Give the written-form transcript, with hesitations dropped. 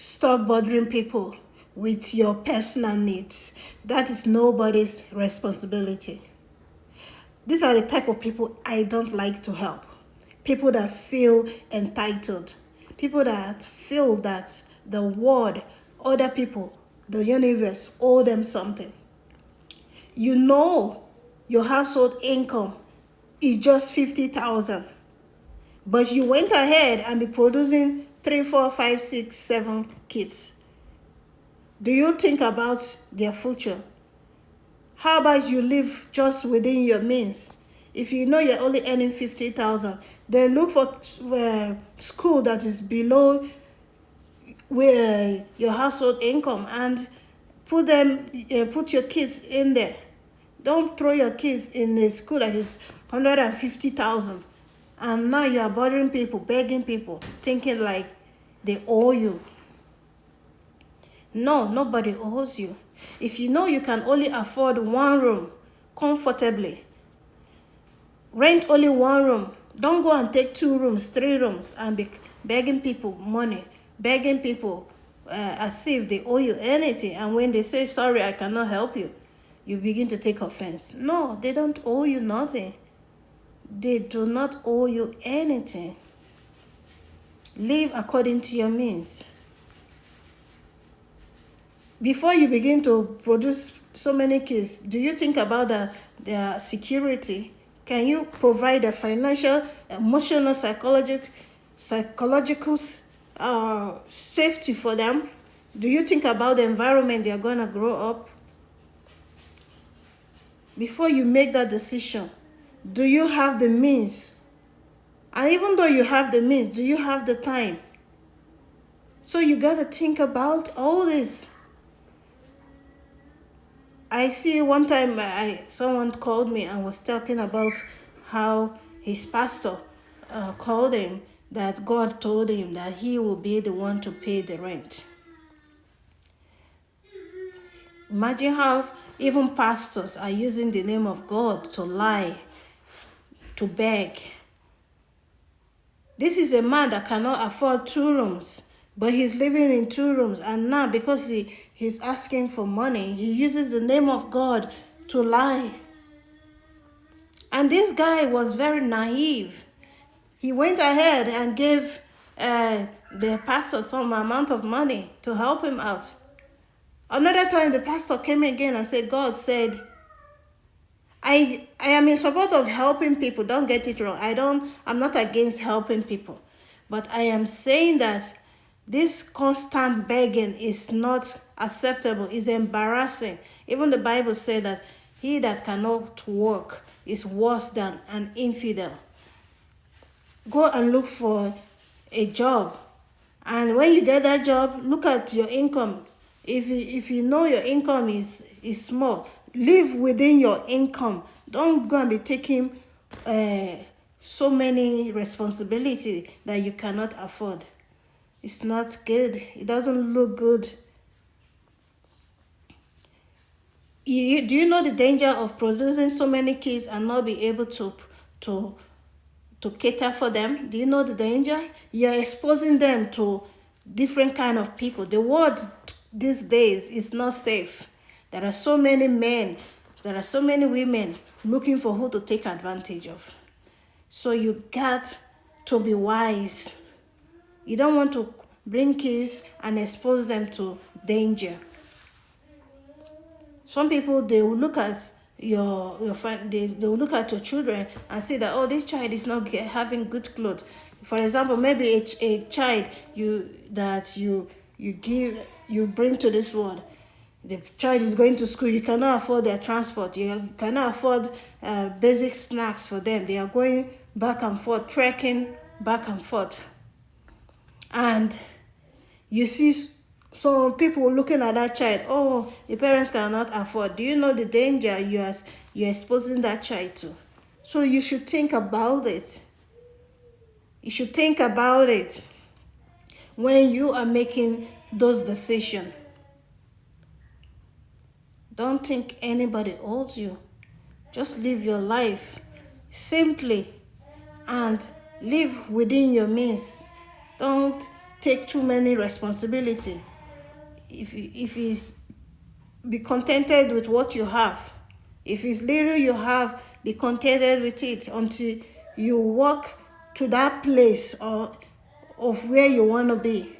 Stop bothering people with your personal needs. That is nobody's responsibility. These are the type of people I don't like to help. People that feel entitled. People that feel that the world, other people, the universe owe them something. You know your household income is just 50,000, but you went ahead and be producing 3, 4, 5, 6, 7 kids. Do you think about their future? How about you live just within your means? If you know you're only earning 50,000, then look for school that is below where your household income and put your kids in there. Don't throw your kids in a school that is 150,000, and now you are bothering people, begging people, thinking like they owe you. No, nobody owes you. If you know you can only afford one room comfortably, rent only one room. Don't go and take 2 rooms, 3 rooms and be begging people money, begging people as if they owe you anything. And when they say, sorry, I cannot help you, you begin to take offense. No, they don't owe you nothing. They do not owe you anything. Live according to your means. Before you begin to produce so many kids, do you think about their security? Can you provide a financial, emotional, psychological safety for them? Do you think about the environment they are going to grow up? Before you make that decision, do you have the means? And even though you have the means, do you have the time? So you got to think about all this. I see one time someone called me and was talking about how his pastor called him, that God told him that he will be the one to pay the rent. Imagine how even pastors are using the name of God to lie, to beg. This is a man that cannot afford 2 rooms, but he's living in 2 rooms. And now because he's asking for money, he uses the name of God to lie. And this guy was very naive. He went ahead and gave the pastor some amount of money to help him out. Another time the pastor came again and said, God said, I am in support of helping people. Don't get it wrong. I'm not against helping people. But I am saying that this constant begging is not acceptable. It's embarrassing. Even the Bible said that he that cannot work is worse than an infidel. Go and look for a job. And when you get that job, look at your income. If you know your income is small, live within your income. Don't go and be taking so many responsibilities that you cannot afford. It's not good. It doesn't look good. Do you know the danger of producing so many kids and not be able to cater for them? Do you know the danger? You're exposing them to different kind of people. The world these days is not safe. There are so many men, there are so many women looking for who to take advantage of. So you got to be wise. You don't want to bring kids and expose them to danger. Some people, they will look at they will look at your children and say that, oh, this child is not having good clothes. For example, maybe a child you bring to this world. The child is going to school. You cannot afford their transport. You cannot afford basic snacks for them. They are going back and forth, trekking back and forth. And you see some people looking at that child, oh, the parents cannot afford. Do you know the danger you're exposing that child to? So you should think about it. You should think about it when you are making those decisions. Don't think anybody owes you. Just live your life simply and live within your means. Don't take too many responsibility. If it's be contented with what you have. If it's little you have, be contented with it until you walk to that place of where you want to be.